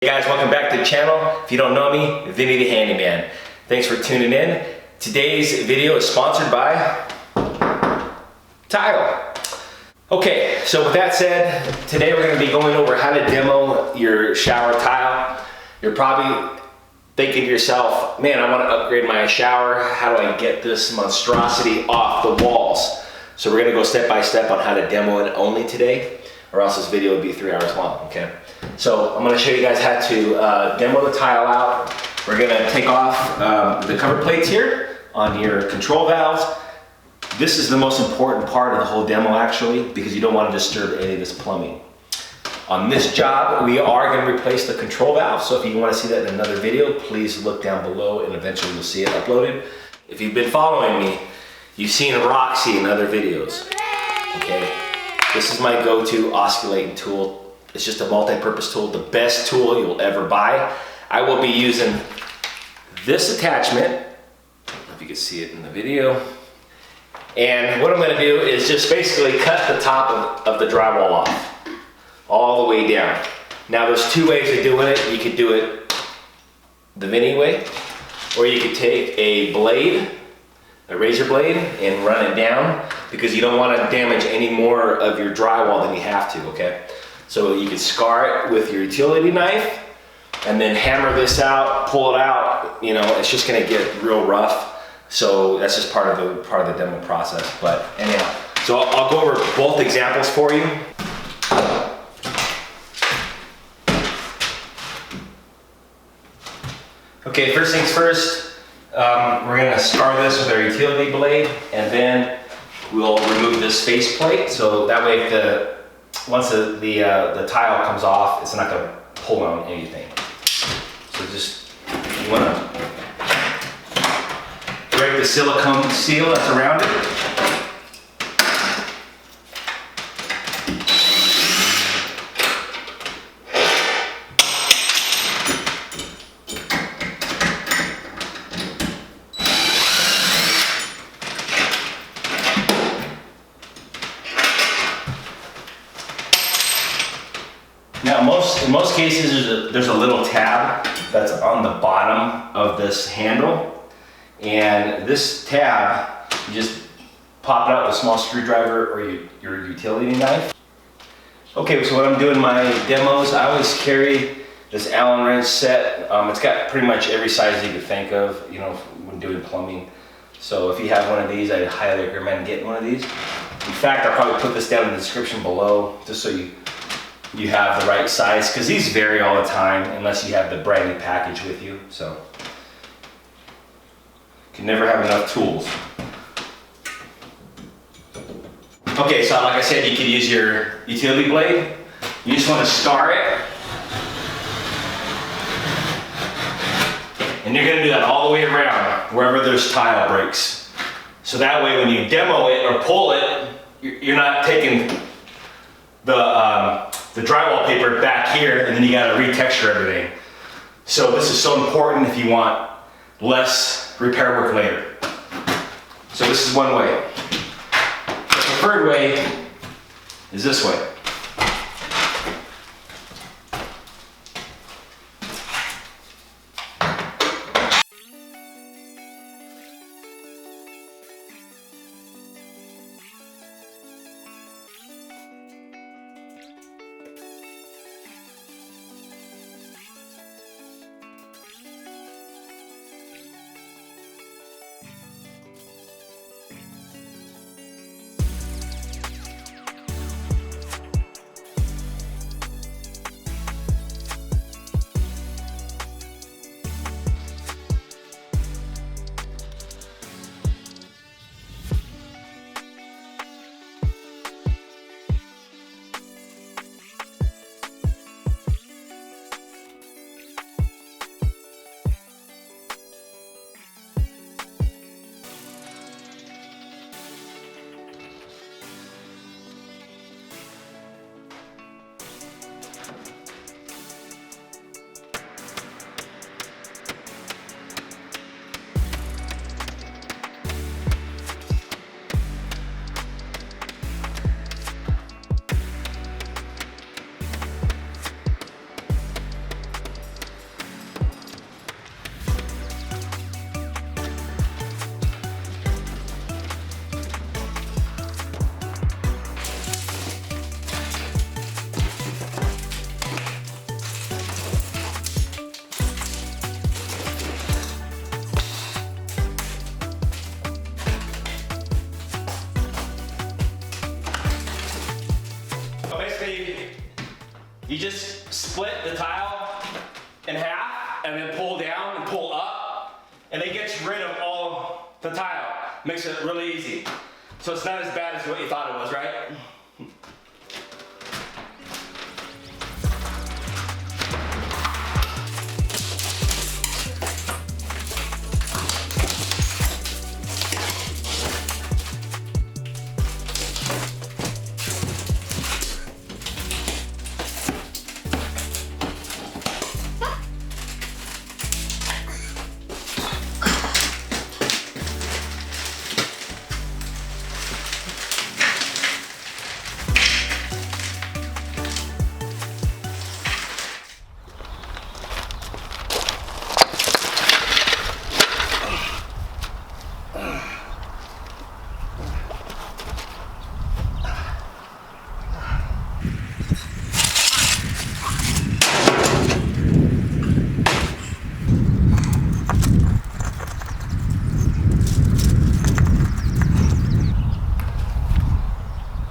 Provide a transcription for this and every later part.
Hey guys, welcome back to the channel. If you don't know me, Vinny the Handyman. Thanks for tuning in. Today's video is sponsored by Tile. Okay, so with that said, today we're going to be going over how to demo your shower tile. You're probably thinking to yourself, man, I want to upgrade my shower. How do I get this monstrosity off the walls? So we're going to go step by step on how to demo it only today, or else this video would be 3 hours long, okay? So I'm going to show you guys how to demo the tile out. We're going to take off the cover plates here on your control valves. This is the most important part of the whole demo actually, because you don't want to disturb any of this plumbing. On this job, we are going to replace the control valve. So if you want to see that in another video, please look down below and eventually you'll see it uploaded. If you've been following me, you've seen Roxy in other videos. Okay, this is my go-to osculating tool. It's just a multi-purpose tool, the best tool you'll ever buy. I will be using this attachment. I don't know if you can see it in the video. And what I'm going to do is just basically cut the top of the drywall off, all the way down. Now there's two ways of doing it. You could do it the Vinny way, or you could take a blade, a razor blade, and run it down, because you don't want to damage any more of your drywall than you have to, okay? So you can scar it with your utility knife and then hammer this out, pull it out. You know, it's just gonna get real rough. So that's just part of the demo process. But anyhow, so I'll go over both examples for you. Okay, first things first, we're gonna scar this with our utility blade, and then we'll remove this face plate. So that way once the tile comes off, it's not going to pull on anything. So just, you want to break the silicone seal that's around it. Now, in most cases, there's a little tab that's on the bottom of this handle, and this tab, you just pop it out with a small screwdriver or your utility knife. Okay, so what I'm doing in my demos, I always carry this Allen wrench set. It's got pretty much every size you could think of, you know, when doing plumbing. So if you have one of these, I highly recommend getting one of these. In fact, I'll probably put this down in the description below, just so you have the right size, because these vary all the time unless you have the brand new package with you. So you can never have enough tools. Okay, so like I said, you could use your utility blade. You just want to scar it, and you're going to do that all the way around wherever there's tile breaks. So that way when you demo it or pull it, you're not taking the drywall paper back here, and then you got to retexture everything. So this is so important if you want less repair work later. So this is one way. The preferred way is this way. basically, you just split the tile in half and then pull down and pull up, and it gets rid of all the tile. Makes it really easy. So it's not as bad as what you thought it was, right?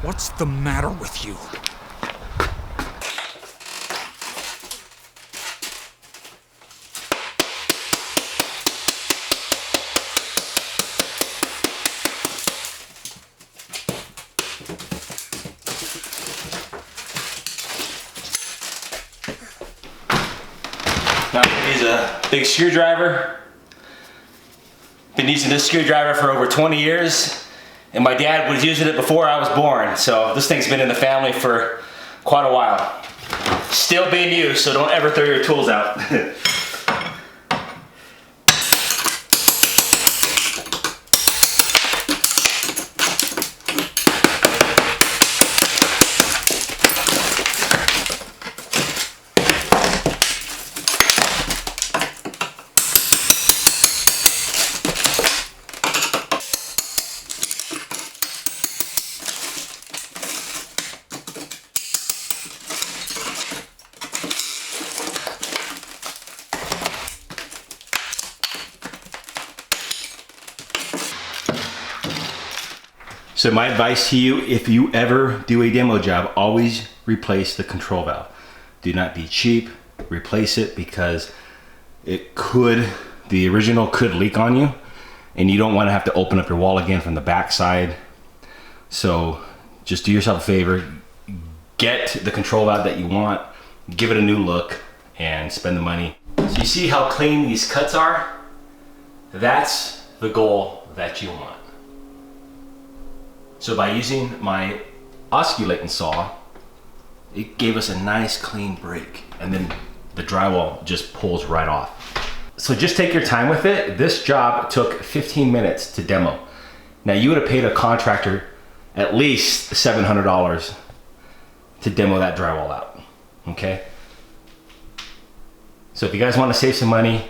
What's the matter with you? Now I use a big screwdriver. Been using this screwdriver for over 20 years. And my dad was using it before I was born, so this thing's been in the family for quite a while. Still being used, so don't ever throw your tools out. So my advice to you, if you ever do a demo job, always replace the control valve. Do not be cheap, replace it, because the original could leak on you, and you don't want to have to open up your wall again from the back side. So just do yourself a favor, get the control valve that you want, give it a new look, and spend the money. So you see how clean these cuts are? That's the goal that you want. So by using my osculating saw, it gave us a nice clean break, and then the drywall just pulls right off. So just take your time with it. This job took 15 minutes to demo. Now you would have paid a contractor at least $700 to demo that drywall out, okay? So if you guys want to save some money,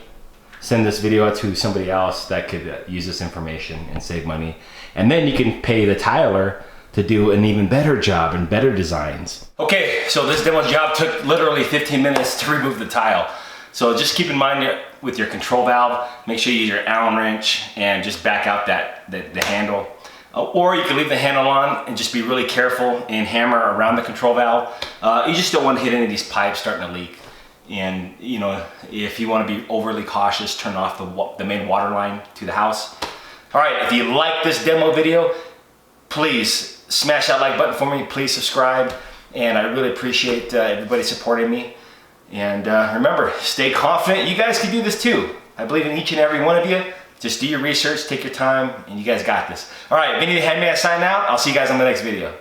send this video out to somebody else that could use this information and save money. And then you can pay the tiler to do an even better job and better designs. Okay, so this demo job took literally 15 minutes to remove the tile. So just keep in mind with your control valve, make sure you use your Allen wrench and just back out the handle. Or you can leave the handle on and just be really careful and hammer around the control valve. You just don't want to hit any of these pipes starting to leak. And you know, if you want to be overly cautious, turn off the main water line to the house. All right, if you like this demo video, please smash that like button for me. Please subscribe, and I really appreciate everybody supporting me. And remember, stay confident. You guys can do this too. I believe in each and every one of you. Just do your research, take your time, and you guys got this. All right, Vinny the Handman signing out. I'll see you guys on the next video.